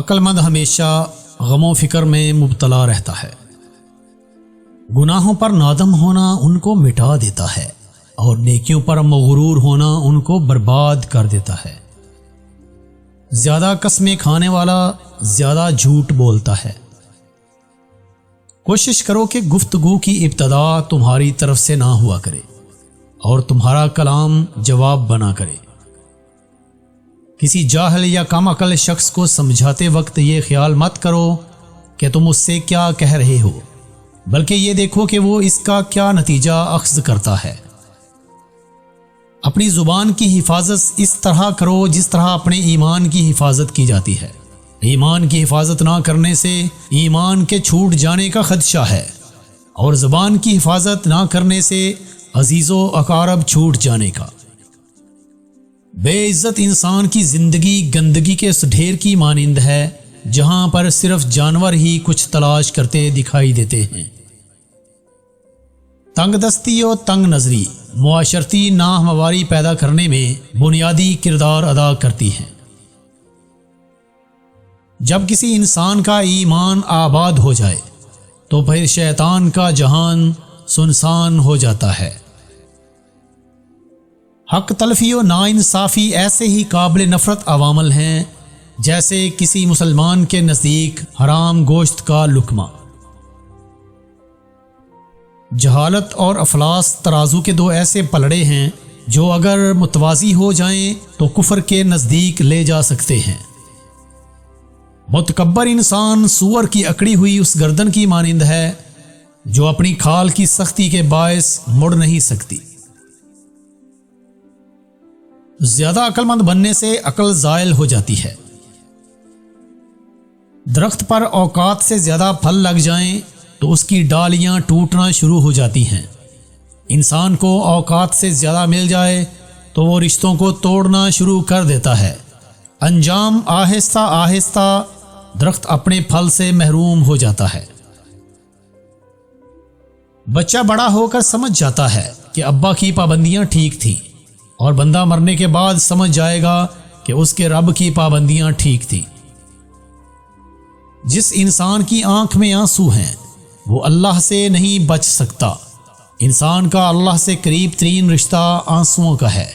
عقل مند ہمیشہ غم و فکر میں مبتلا رہتا ہے۔ گناہوں پر نادم ہونا ان کو مٹا دیتا ہے اور نیکیوں پر مغرور ہونا ان کو برباد کر دیتا ہے۔ زیادہ قسمیں کھانے والا زیادہ جھوٹ بولتا ہے۔ کوشش کرو کہ گفتگو کی ابتدا تمہاری طرف سے نہ ہوا کرے اور تمہارا کلام جواب بنا کرے۔ کسی جاہل یا کم عقل شخص کو سمجھاتے وقت یہ خیال مت کرو کہ تم اس سے کیا کہہ رہے ہو، بلکہ یہ دیکھو کہ وہ اس کا کیا نتیجہ اخذ کرتا ہے۔ اپنی زبان کی حفاظت اس طرح کرو جس طرح اپنے ایمان کی حفاظت کی جاتی ہے۔ ایمان کی حفاظت نہ کرنے سے ایمان کے چھوٹ جانے کا خدشہ ہے، اور زبان کی حفاظت نہ کرنے سے عزیز و اقارب چھوٹ جانے کا۔ بے عزت انسان کی زندگی گندگی کے اس ڈھیر کی مانند ہے جہاں پر صرف جانور ہی کچھ تلاش کرتے دکھائی دیتے ہیں۔ تنگ دستی و تنگ نظری معاشرتی ناہمواری پیدا کرنے میں بنیادی کردار ادا کرتی ہیں۔ جب کسی انسان کا ایمان آباد ہو جائے تو پھر شیطان کا جہان سنسان ہو جاتا ہے۔ حق تلفی و ناانصافی ایسے ہی قابل نفرت عوامل ہیں جیسے کسی مسلمان کے نزدیک حرام گوشت کا لقمہ۔ جہالت اور افلاس ترازو کے دو ایسے پلڑے ہیں جو اگر متوازی ہو جائیں تو کفر کے نزدیک لے جا سکتے ہیں۔ متکبر انسان سور کی اکڑی ہوئی اس گردن کی مانند ہے جو اپنی کھال کی سختی کے باعث مڑ نہیں سکتی۔ زیادہ عقل مند بننے سے عقل زائل ہو جاتی ہے۔ درخت پر اوقات سے زیادہ پھل لگ جائیں تو اس کی ڈالیاں ٹوٹنا شروع ہو جاتی ہیں۔ انسان کو اوقات سے زیادہ مل جائے تو وہ رشتوں کو توڑنا شروع کر دیتا ہے۔ انجام آہستہ آہستہ درخت اپنے پھل سے محروم ہو جاتا ہے۔ بچہ بڑا ہو کر سمجھ جاتا ہے کہ ابا کی پابندیاں ٹھیک تھیں، اور بندہ مرنے کے بعد سمجھ جائے گا کہ اس کے رب کی پابندیاں ٹھیک تھیں۔ جس انسان کی آنکھ میں آنسو ہیں وہ اللہ سے نہیں بچ سکتا۔ انسان کا اللہ سے قریب ترین رشتہ آنسوؤں کا ہے۔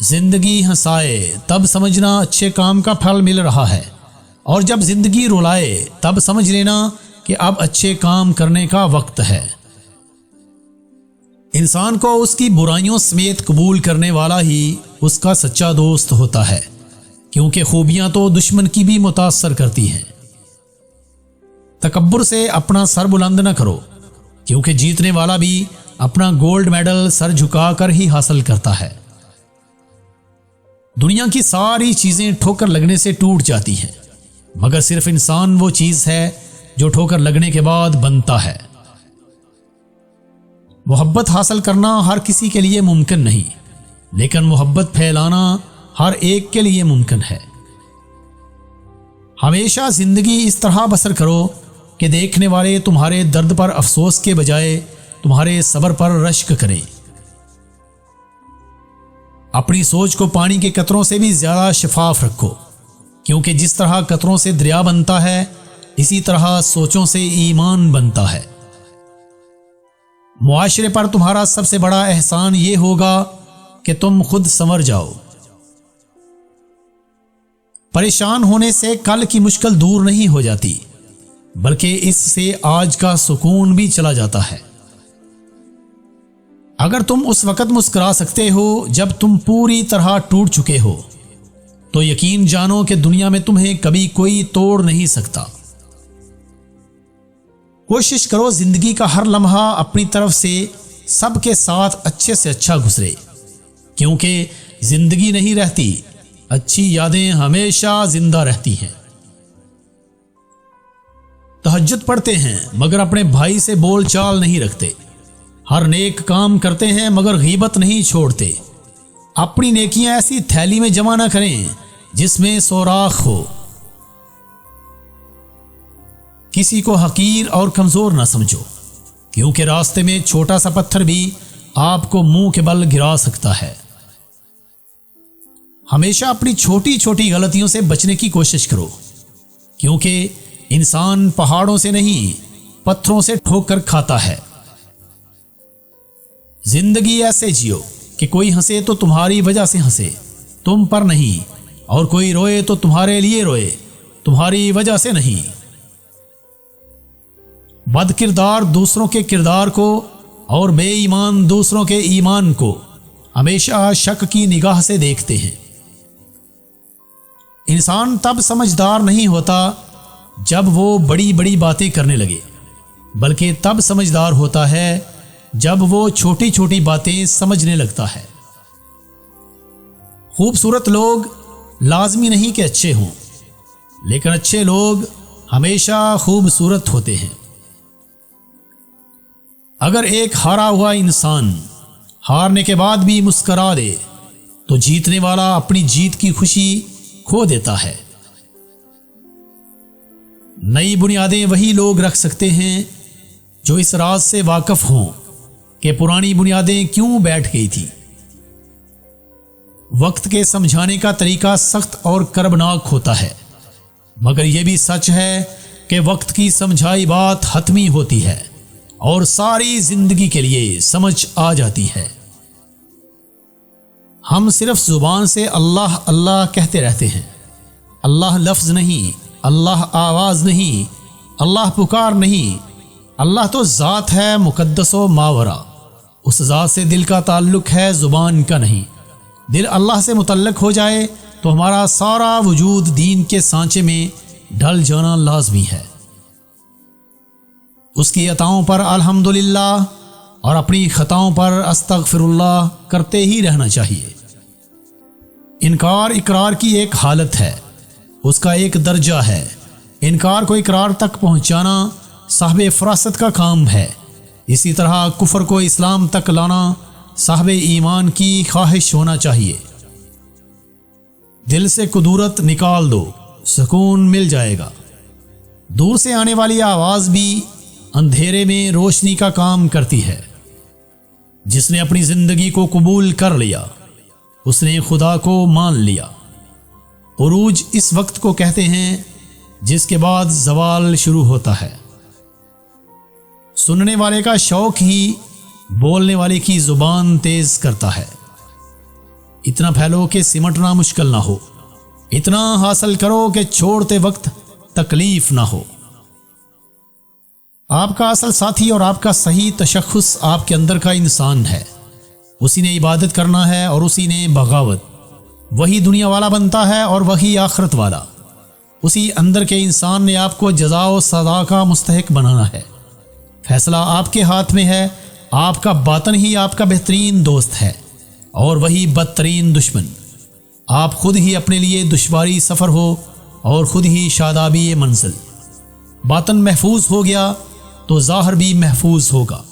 زندگی ہنسائے تب سمجھنا اچھے کام کا پھل مل رہا ہے، اور جب زندگی رلائے تب سمجھ لینا کہ اب اچھے کام کرنے کا وقت ہے۔ انسان کو اس کی برائیوں سمیت قبول کرنے والا ہی اس کا سچا دوست ہوتا ہے، کیونکہ خوبیاں تو دشمن کی بھی متاثر کرتی ہیں۔ تکبر سے اپنا سر بلند نہ کرو، کیونکہ جیتنے والا بھی اپنا گولڈ میڈل سر جھکا کر ہی حاصل کرتا ہے۔ دنیا کی ساری چیزیں ٹھوکر لگنے سے ٹوٹ جاتی ہیں، مگر صرف انسان وہ چیز ہے جو ٹھوکر لگنے کے بعد بنتا ہے۔ محبت حاصل کرنا ہر کسی کے لیے ممکن نہیں، لیکن محبت پھیلانا ہر ایک کے لیے ممکن ہے۔ ہمیشہ زندگی اس طرح بسر کرو کہ دیکھنے والے تمہارے درد پر افسوس کے بجائے تمہارے صبر پر رشک کریں۔ اپنی سوچ کو پانی کے قطروں سے بھی زیادہ شفاف رکھو، کیونکہ جس طرح قطروں سے دریا بنتا ہے اسی طرح سوچوں سے ایمان بنتا ہے۔ معاشرے پر تمہارا سب سے بڑا احسان یہ ہوگا کہ تم خود سنور جاؤ۔ پریشان ہونے سے کل کی مشکل دور نہیں ہو جاتی، بلکہ اس سے آج کا سکون بھی چلا جاتا ہے۔ اگر تم اس وقت مسکرا سکتے ہو جب تم پوری طرح ٹوٹ چکے ہو تو یقین جانو کہ دنیا میں تمہیں کبھی کوئی توڑ نہیں سکتا۔ کوشش کرو زندگی کا ہر لمحہ اپنی طرف سے سب کے ساتھ اچھے سے اچھا گزرے، کیونکہ زندگی نہیں رہتی، اچھی یادیں ہمیشہ زندہ رہتی ہیں۔ تہجد پڑھتے ہیں مگر اپنے بھائی سے بول چال نہیں رکھتے، ہر نیک کام کرتے ہیں مگر غیبت نہیں چھوڑتے۔ اپنی نیکیاں ایسی تھیلی میں جمع نہ کریں جس میں سوراخ ہو۔ کسی کو حقیر اور کمزور نہ سمجھو، کیونکہ راستے میں چھوٹا سا پتھر بھی آپ کو منہ کے بل گرا سکتا ہے۔ ہمیشہ اپنی چھوٹی چھوٹی غلطیوں سے بچنے کی کوشش کرو، کیونکہ انسان پہاڑوں سے نہیں پتھروں سے ٹھوکر کھاتا ہے۔ زندگی ایسے جیو کہ کوئی ہنسے تو تمہاری وجہ سے ہنسے، تم پر نہیں، اور کوئی روئے تو تمہارے لیے روئے، تمہاری وجہ سے نہیں۔ بد کردار دوسروں کے کردار کو اور بے ایمان دوسروں کے ایمان کو ہمیشہ شک کی نگاہ سے دیکھتے ہیں۔ انسان تب سمجھدار نہیں ہوتا جب وہ بڑی بڑی باتیں کرنے لگے، بلکہ تب سمجھدار ہوتا ہے جب وہ چھوٹی چھوٹی باتیں سمجھنے لگتا ہے۔ خوبصورت لوگ لازمی نہیں کہ اچھے ہوں، لیکن اچھے لوگ ہمیشہ خوبصورت ہوتے ہیں۔ اگر ایک ہارا ہوا انسان ہارنے کے بعد بھی مسکرا دے تو جیتنے والا اپنی جیت کی خوشی کھو دیتا ہے۔ نئی بنیادیں وہی لوگ رکھ سکتے ہیں جو اس راز سے واقف ہوں کہ پرانی بنیادیں کیوں بیٹھ گئی تھی۔ وقت کے سمجھانے کا طریقہ سخت اور کربناک ہوتا ہے، مگر یہ بھی سچ ہے کہ وقت کی سمجھائی بات حتمی ہوتی ہے اور ساری زندگی کے لیے سمجھ آ جاتی ہے۔ ہم صرف زبان سے اللہ اللہ کہتے رہتے ہیں، اللہ لفظ نہیں، اللہ آواز نہیں، اللہ پکار نہیں، اللہ تو ذات ہے مقدس و ماورا۔ اس ذات سے دل کا تعلق ہے، زبان کا نہیں۔ دل اللہ سے متعلق ہو جائے تو ہمارا سارا وجود دین کے سانچے میں ڈھل جانا لازمی ہے۔ اس کی عطاؤں پر الحمدللہ اور اپنی خطاؤں پر استغفر اللہ کرتے ہی رہنا چاہیے۔ انکار اقرار کی ایک حالت ہے، اس کا ایک درجہ ہے۔ انکار کو اقرار تک پہنچانا صاحب فراست کا کام ہے، اسی طرح کفر کو اسلام تک لانا صاحب ایمان کی خواہش ہونا چاہیے۔ دل سے کدورت نکال دو، سکون مل جائے گا۔ دور سے آنے والی آواز بھی اندھیرے میں روشنی کا کام کرتی ہے۔ جس نے اپنی زندگی کو قبول کر لیا، اس نے خدا کو مان لیا۔ عروج اس وقت کو کہتے ہیں جس کے بعد زوال شروع ہوتا ہے۔ سننے والے کا شوق ہی بولنے والے کی زبان تیز کرتا ہے۔ اتنا پھیلو کہ سمٹنا مشکل نہ ہو، اتنا حاصل کرو کہ چھوڑتے وقت تکلیف نہ ہو۔ آپ کا اصل ساتھی اور آپ کا صحیح تشخص آپ کے اندر کا انسان ہے۔ اسی نے عبادت کرنا ہے اور اسی نے بغاوت۔ وہی دنیا والا بنتا ہے اور وہی آخرت والا۔ اسی اندر کے انسان نے آپ کو جزا و سزا کا مستحق بنانا ہے۔ فیصلہ آپ کے ہاتھ میں ہے۔ آپ کا باطن ہی آپ کا بہترین دوست ہے اور وہی بدترین دشمن۔ آپ خود ہی اپنے لیے دشواری سفر ہو اور خود ہی شادابی منزل۔ باطن محفوظ ہو گیا تو ظاہر بھی محفوظ ہوگا۔